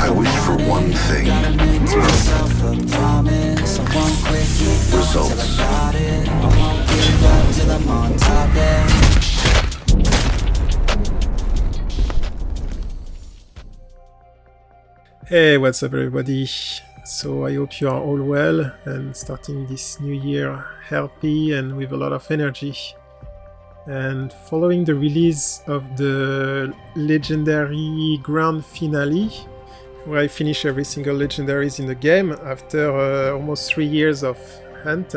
I wish for one thing. Results. Hey, what's up everybody? So I hope you are all well and starting this new year healthy and with a lot of energy. And following the release of the legendary grand finale, where I finish every single legendaries in the game after almost 3 years of hunt,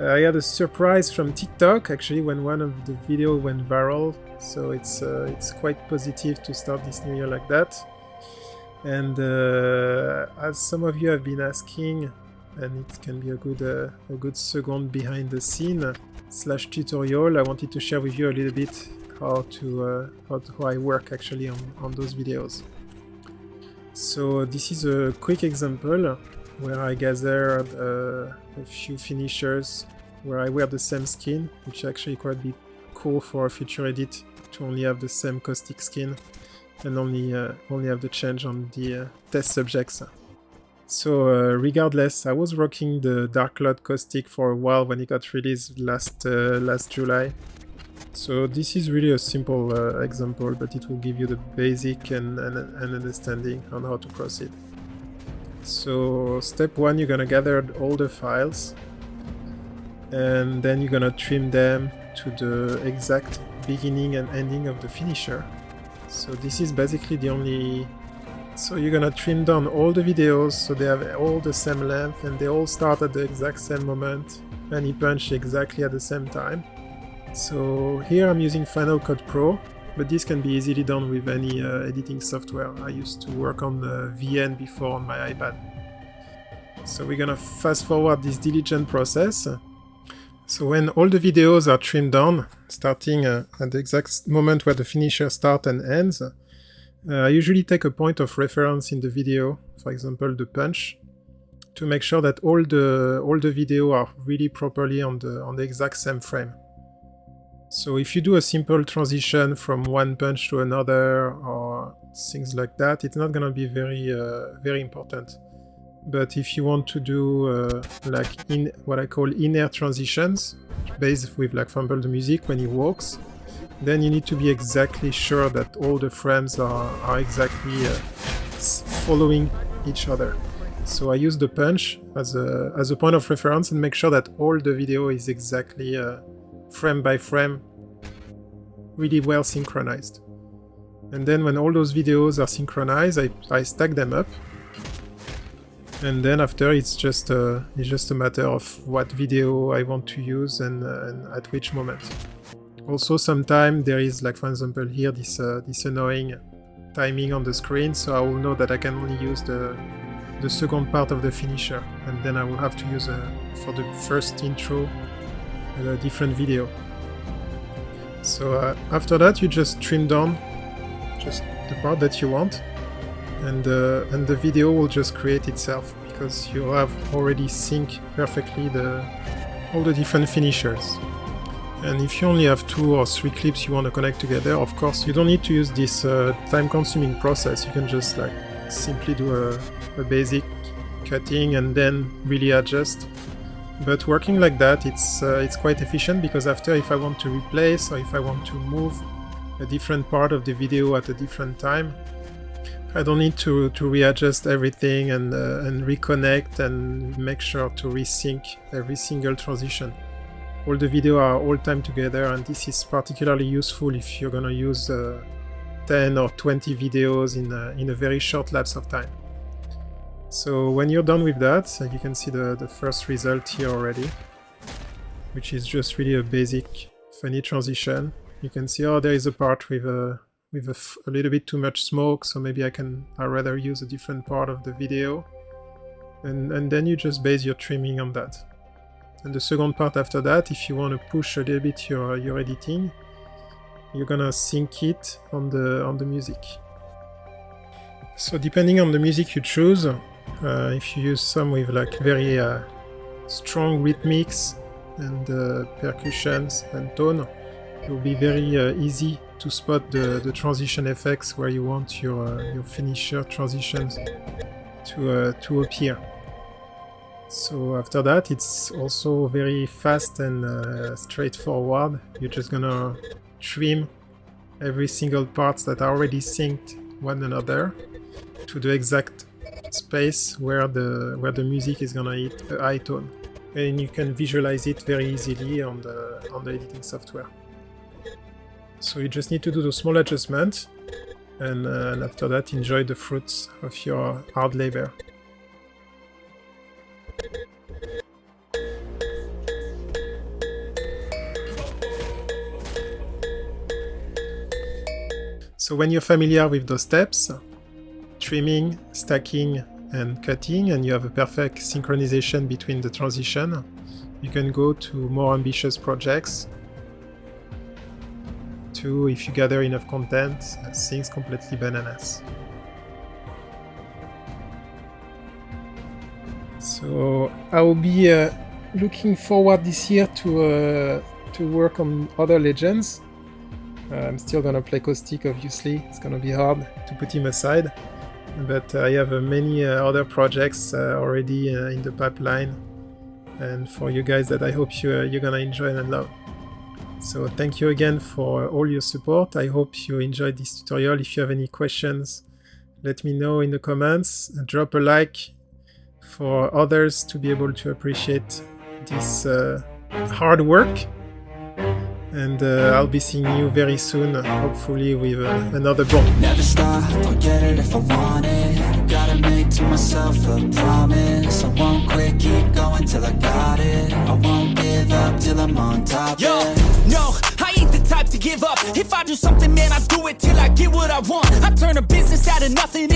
I had a surprise from TikTok actually when one of the videos went viral. So it's quite positive to start this new year like that. And as some of you have been asking, and it can be a good second behind the scene / tutorial, I wanted to share with you a little bit how I work actually on those videos. So this is a quick example where I gathered a few finishers where I wear the same skin, which actually quite be cool for a future edit to only have the same caustic skin and only have the change on the test subjects. So regardless, I was rocking the Dark Cloud caustic for a while when it got released last July. So this is really a simple example, but it will give you the basic and understanding on how to proceed. So step 1, you're gonna gather all the files, and then you're gonna trim them to the exact beginning and ending of the finisher. So this is basically the only... So you're gonna trim down all the videos so they have all the same length and they all start at the exact same moment and he punch exactly at the same time. So here I'm using Final Cut Pro, but this can be easily done with any editing software. I used to work on VN before on my iPad. So we're gonna fast forward this diligent process. So when all the videos are trimmed down, starting at the exact moment where the finisher starts and ends, I usually take a point of reference in the video, for example the punch, to make sure that all the video are really properly on the exact same frame. So if you do a simple transition from one punch to another or things like that, it's not gonna be very important. But if you want to do like in what I call inner transitions, based with, like, for example, the music when he walks, then you need to be exactly sure that all the frames are exactly following each other. So I use the punch as a point of reference and make sure that all the video is exactly frame by frame, really well synchronized. And then when all those videos are synchronized, I stack them up. And then after it's just a matter of what video I want to use and at which moment. Also sometimes there is, like for example here, this annoying timing on the screen, so I will know that I can only use the second part of the finisher, and then I will have to use for the first intro a different video. So after that you just trim down just the part that you want, and the video will just create itself because you have already synced perfectly all the different finishers. And if you only have 2 or 3 clips you want to connect together, of course you don't need to use this time-consuming process. You can just like simply do a basic cutting and then really adjust. But working like that, it's quite efficient, because after, if I want to replace or if I want to move a different part of the video at a different time, I don't need to readjust everything and reconnect and make sure to resync every single transition. All the videos are all timed together, and this is particularly useful if you're gonna use 10 or 20 videos in a very short lapse of time. So when you're done with that, you can see the first result here already, which is just really a basic funny transition. You can see, oh, there is a part with a little bit too much smoke, so maybe I'd rather use a different part of the video, and then you just base your trimming on that. And the second part after that, if you want to push a little bit your editing, you're gonna sync it on the music. So depending on the music you choose, if you use some with like very strong rhythmics and percussions and tone, it will be very easy to spot the transition effects where you want your finisher transitions to appear. So after that, it's also very fast and straightforward. You're just gonna trim every single parts that are already synced one another to the exact space where the music is gonna hit a high tone, and you can visualize it very easily on the editing software. So you just need to do the small adjustments, and after that, enjoy the fruits of your hard labor. So when you're familiar with those steps, trimming, stacking, and cutting, and you have a perfect synchronization between the transition, you can go to more ambitious projects. To, if you gather enough content, things completely bananas. So I will be looking forward this year to work on other legends. I'm still gonna play Caustic, obviously. It's gonna be hard to put him aside, but I have many other projects already in the pipeline, and for you guys that I hope you're gonna enjoy and love. So thank you again for all your support. I hope you enjoyed this tutorial. If you have any questions, let me know in the comments. Drop a like for others to be able to appreciate this hard work. And I'll be seeing you very soon, hopefully with another bomb. Never stop, I'll get it if I want it. Gotta make to myself a promise. I won't quit, keep going till I got it. I won't give up till I'm on top. Yo, no, I ain't the type to give up. If I do something, man, I do it till I get what I want. I turn a business out of nothing